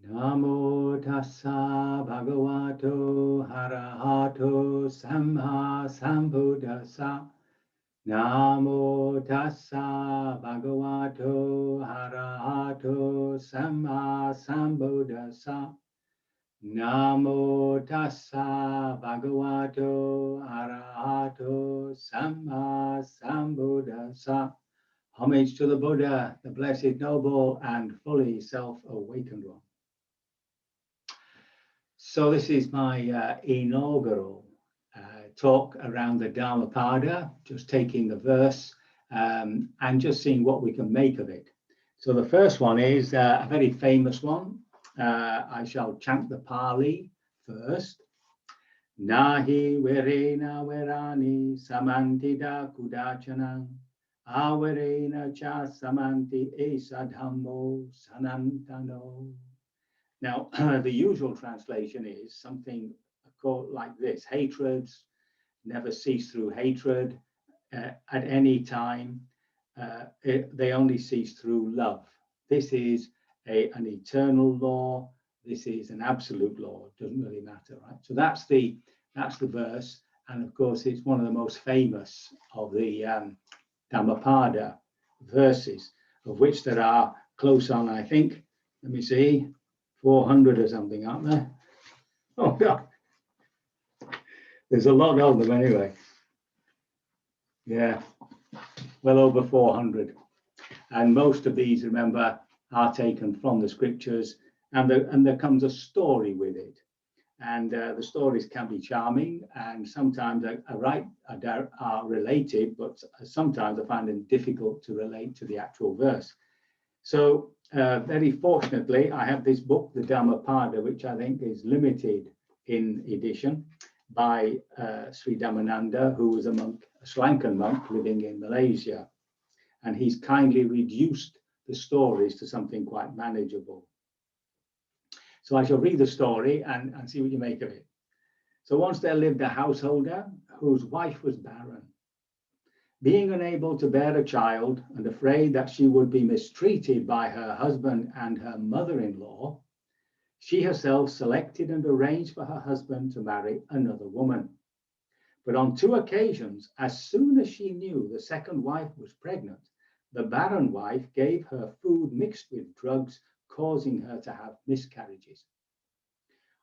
Namo tassa bhagavato arahato samma sambuddhassa. Namo tassa bhagavato arahato samma sambuddhassa. Namo tassa bhagavato arahato samma sambuddhassa. Homage to the Buddha, the blessed, noble, and fully self-awakened one. So this is my inaugural talk around the Dhammapada, just taking the verse and just seeing what we can make of it. So the first one is a very famous one. I shall chant the Pali first. Nahi verena verani samantida kudachanam averena cha samanti esa dhammo sanantano. Now, the usual translation is something like this: hatreds never cease through hatred at any time. They only cease through love. This is an eternal law. This is an absolute law. It doesn't really matter, right? So that's the verse, and of course, it's one of the most famous of the Dhammapada verses, of which there are close on, I think. Let me see. 400 or something, aren't there? Oh, God. There's a lot of them anyway. Yeah, well over 400. And most of these, remember, are taken from the scriptures, and there comes a story with it. And the stories can be charming, and sometimes are related, but sometimes I find them difficult to relate to the actual verse. So very fortunately, I have this book, the Dhammapada, which I think is limited in edition by Sri Dhammananda, who was a monk, a Sri Lankan monk living in Malaysia. And he's kindly reduced the stories to something quite manageable. So I shall read the story and see what you make of it. So once there lived a householder whose wife was barren. Being unable to bear a child and afraid that she would be mistreated by her husband and her mother-in-law, she herself selected and arranged for her husband to marry another woman. But on 2 occasions, as soon as she knew the second wife was pregnant, the barren wife gave her food mixed with drugs, causing her to have miscarriages.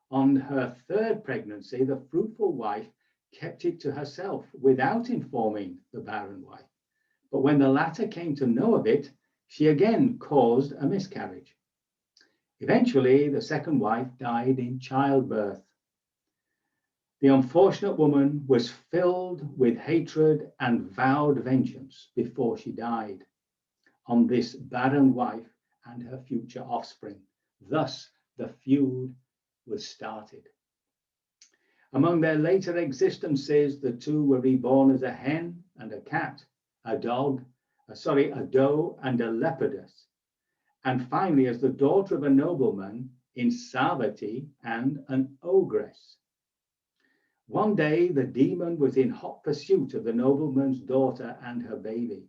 On her 3rd pregnancy, the fruitful wife kept it to herself without informing the barren wife. But when the latter came to know of it, she again caused a miscarriage. Eventually, the second wife died in childbirth. The unfortunate woman was filled with hatred and vowed vengeance before she died on this barren wife and her future offspring. Thus, the feud was started. Among their later existences, the two were reborn as a hen and a cat, a doe and a leopardess, and finally as the daughter of a nobleman in Savatthi and an ogress. One day, the demon was in hot pursuit of the nobleman's daughter and her baby.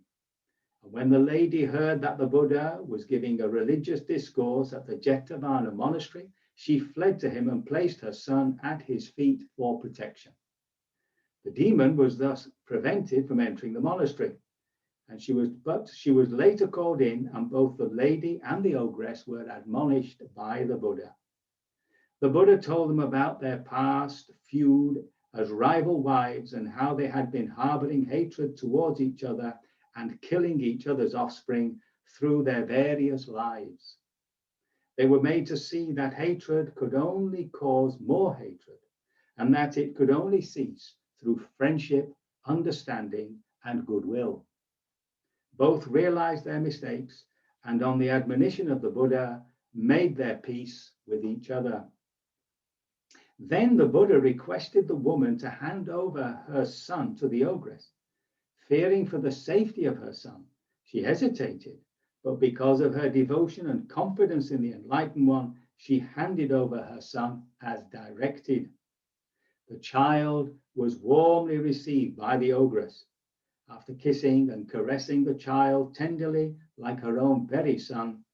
And when the lady heard that the Buddha was giving a religious discourse at the Jetavana monastery, she fled to him and placed her son at his feet for protection. The demon was thus prevented from entering the monastery, but she was later called in, and both the lady and the ogress were admonished by the Buddha. The Buddha told them about their past feud as rival wives and how they had been harboring hatred towards each other and killing each other's offspring through their various lives. They were made to see that hatred could only cause more hatred, and that it could only cease through friendship, understanding, and goodwill. Both realized their mistakes, and on the admonition of the Buddha, made their peace with each other. Then the Buddha requested the woman to hand over her son to the ogress. Fearing for the safety of her son, she hesitated, but because of her devotion and confidence in the Enlightened One, she handed over her son as directed. The child was warmly received by the ogress. After kissing and caressing the child tenderly like her own very son,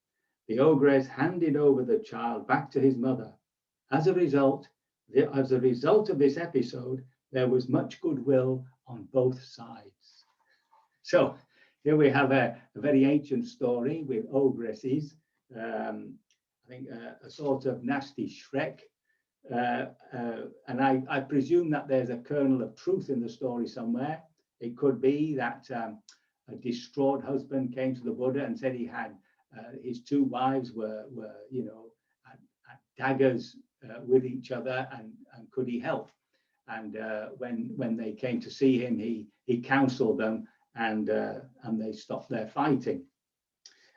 The ogress handed over the child back to his mother. As a result of this episode, there was much goodwill on both sides. So here we have a very ancient story with ogresses. I think a sort of nasty Shrek. And I presume that there's a kernel of truth in the story somewhere. It could be that a distraught husband came to the Buddha and said he had his two wives were you know, at daggers with each other, and could he help? And when they came to see him, he counseled them, and they stopped their fighting.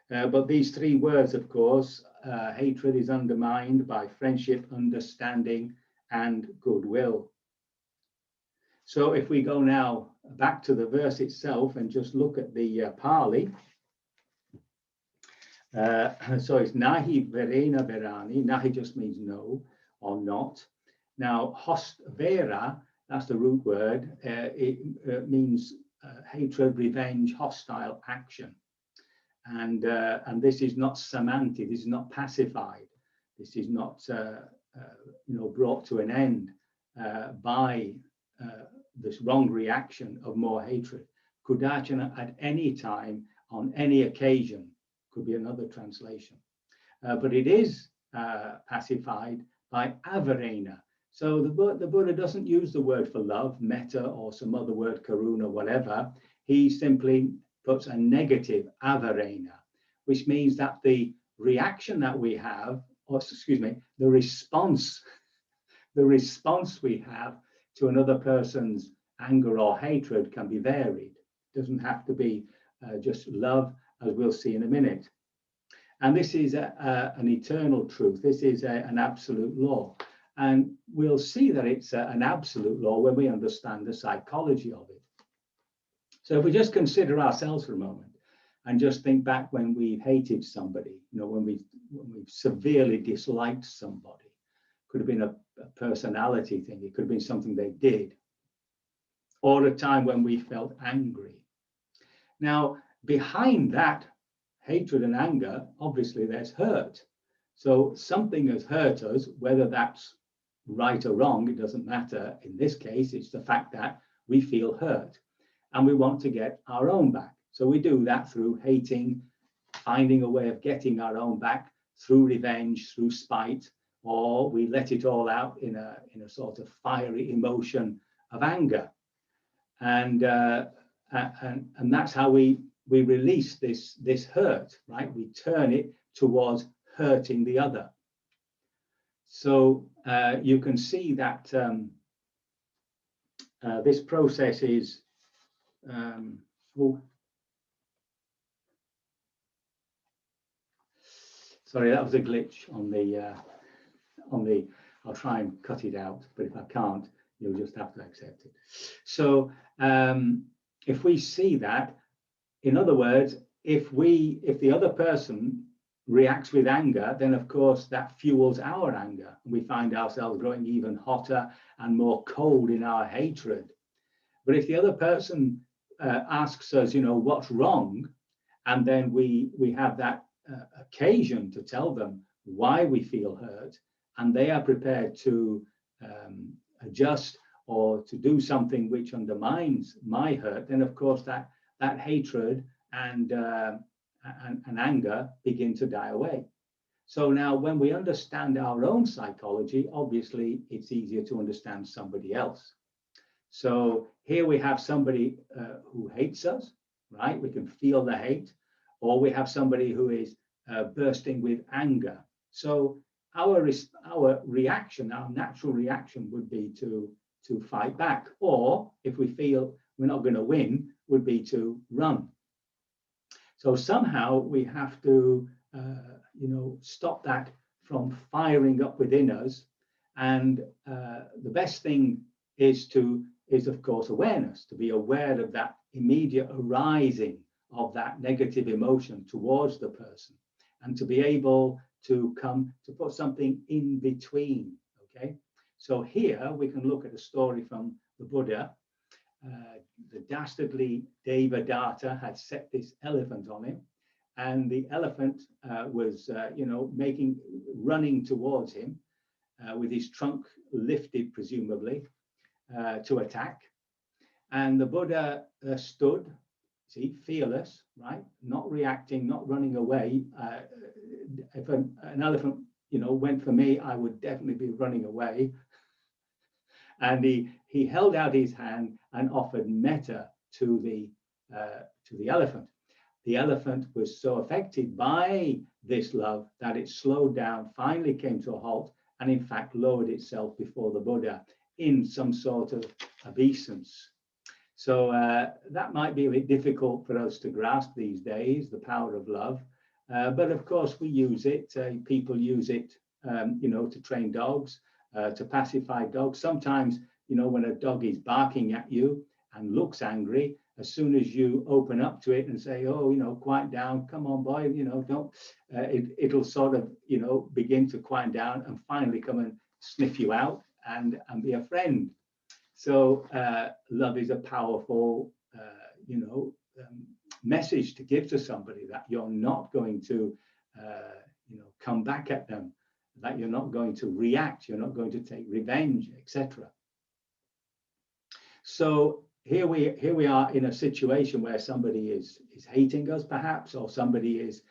But these three words, of course, hatred is undermined by friendship, understanding, and goodwill. So if we go now back to the verse itself and just look at the Pali. So it's nahi verena verani. Nahi just means no or not. Now, host vera, that's the root word. It means hatred, revenge, hostile action. And this is not semantic. This is not pacified. This is not you know, brought to an end by this wrong reaction of more hatred. Kudachana at any time, on any occasion, could be another translation. But it is pacified by avarena. So the Buddha doesn't use the word for love, metta, or some other word, karuna, whatever. He simply puts a negative, avarena, which means that the reaction that we have, or excuse me, the response we have to another person's anger or hatred can be varied. It doesn't have to be just love, as we'll see in a minute. And this is an eternal truth. This is an absolute law. And we'll see that it's an absolute law when we understand the psychology of it. So if we just consider ourselves for a moment and just think back when we've hated somebody, you know, when we've severely disliked somebody. Could have been a personality thing. It could have been something they did. Or a time when we felt angry. Now, behind that hatred and anger, obviously there's hurt. So something has hurt us, whether that's right or wrong, it doesn't matter. In this case, it's the fact that we feel hurt and we want to get our own back. So we do that through hating, finding a way of getting our own back through revenge, through spite, or we let it all out in a sort of fiery emotion of anger. And that's how we release this hurt, right? We turn it towards hurting the other. So you can see that this process is sorry, that was a glitch on the I'll try and cut it out, but if I can't, you'll just have to accept it. So if we see that, in other words, if the other person reacts with anger, then of course that fuels our anger. We find ourselves growing even hotter and more cold in our hatred. But if the other person asks us, you know, what's wrong, and then we have that occasion to tell them why we feel hurt, and they are prepared to adjust or to do something which undermines my hurt, then of course that hatred and anger begin to die away. So now when we understand our own psychology, obviously it's easier to understand somebody else. So here we have somebody who hates us, right? We can feel the hate, or we have somebody who is bursting with anger. So our reaction, our natural reaction would be to fight back, or if we feel we're not going to win, would be to run. So somehow we have to, you know, stop that from firing up within us. And the best thing is of course awareness, to be aware of that immediate arising of that negative emotion towards the person, and to be able to come to put something in between. Okay, so here we can look at a story from the Buddha. The dastardly Devadatta had set this elephant on him, and the elephant was, running towards him with his trunk lifted, presumably, to attack. And the Buddha stood, see, fearless, right? Not reacting, not running away. If an elephant, went for me, I would definitely be running away. And he held out his hand and offered metta to the elephant. The elephant was so affected by this love that it slowed down, finally came to a halt, and in fact lowered itself before the Buddha in some sort of obeisance. So that might be a bit difficult for us to grasp these days, the power of love. But of course we use it. People use it, to train dogs, to pacify dogs. Sometimes, when a dog is barking at you and looks angry, as soon as you open up to it and say, oh, quiet down, come on, boy, don't, it'll sort of, begin to quiet down and finally come and sniff you out and be a friend. So love is a powerful, message to give to somebody, that you're not going to, come back at them, that you're not going to react, you're not going to take revenge, etc. So here we are in a situation where somebody is hating us, perhaps, or somebody is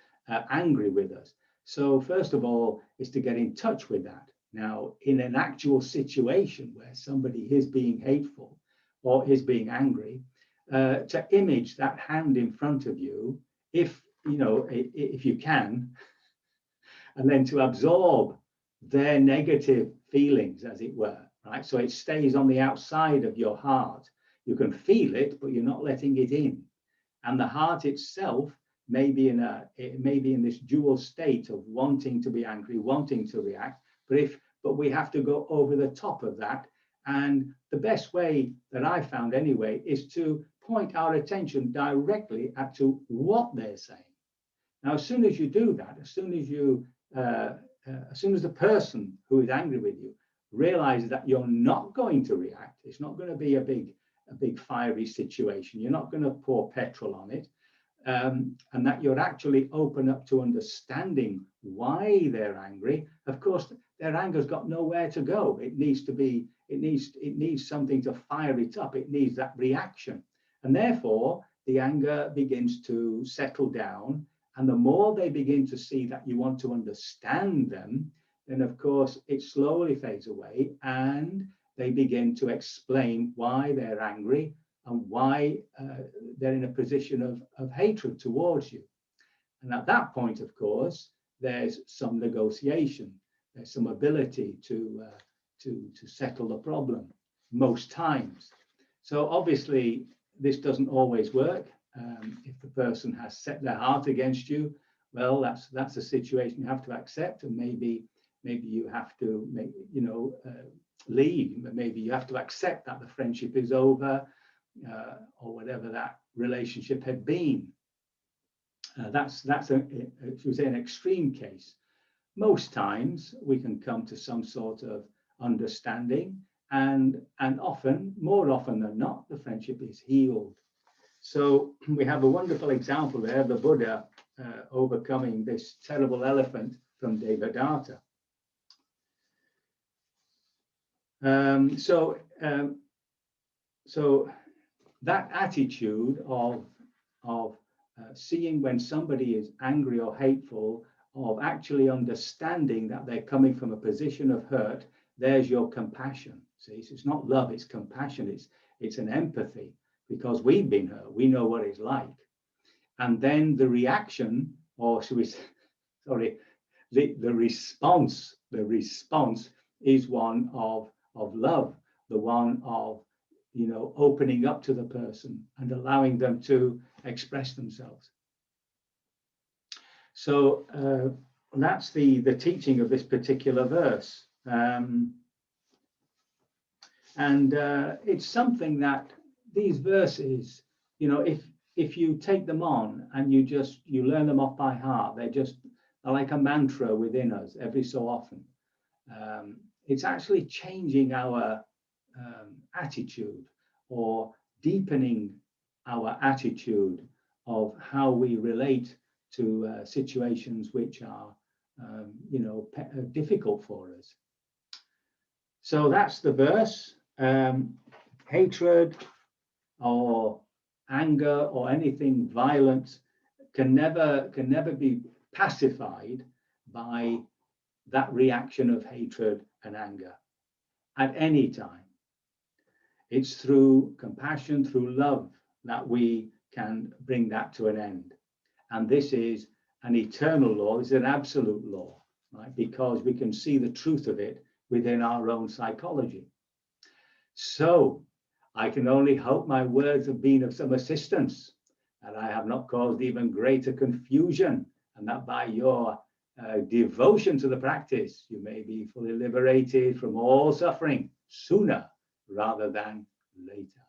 angry with us. So first of all, is to get in touch with that. Now, in an actual situation where somebody is being hateful or is being angry, to image that hand in front of you, if you can, and then to absorb their negative feelings, as it were, right? So it stays on the outside of your heart. You can feel it, but you're not letting it in. And the heart itself may be in this dual state of wanting to be angry, wanting to react. But we have to go over the top of that. And the best way that I found anyway is to point our attention directly at to what they're saying. Now, as soon as you do that, as soon as the person who is angry with you realizes that you're not going to react, it's not going to be a big fiery situation, you're not going to pour petrol on it, and that you're actually open up to understanding why they're angry. Of course, their anger's got nowhere to go. It needs something to fire it up. It needs that reaction. And therefore, the anger begins to settle down. And the more they begin to see that you want to understand them, then of course it slowly fades away, and they begin to explain why they're angry and why they're in a position of hatred towards you. And at that point, of course, there's some negotiation, there's some ability to settle the problem most times. So obviously, this doesn't always work. If the person has set their heart against you, well, that's a situation you have to accept, and maybe you have to leave. Maybe you have to accept that the friendship is over, or whatever that relationship had been. That's an extreme case. Most times we can come to some sort of understanding, and often, more often than not, the friendship is healed. So we have a wonderful example there, the Buddha overcoming this terrible elephant from Devadatta. So that attitude of seeing when somebody is angry or hateful, of actually understanding that they're coming from a position of hurt, there's your compassion. See, so it's not love, it's compassion, it's an empathy, because we've been hurt, we know what it's like. And then the reaction, or should we say, sorry, the response is one of love, the one of opening up to the person and allowing them to express themselves. So that's the teaching of this particular verse, and it's something that these verses, if you take them on and you learn them off by heart, they're like a mantra within us every so often. It's actually changing our attitude, or deepening our attitude of how we relate situations which are, difficult for us. So that's the verse. Hatred or anger or anything violent can never be pacified by that reaction of hatred and anger at any time. It's through compassion, through love, that we can bring that to an end. And this is an eternal law, this is an absolute law, right? Because we can see the truth of it within our own psychology. So I can only hope my words have been of some assistance, that I have not caused even greater confusion, and that by your devotion to the practice, you may be fully liberated from all suffering sooner rather than later.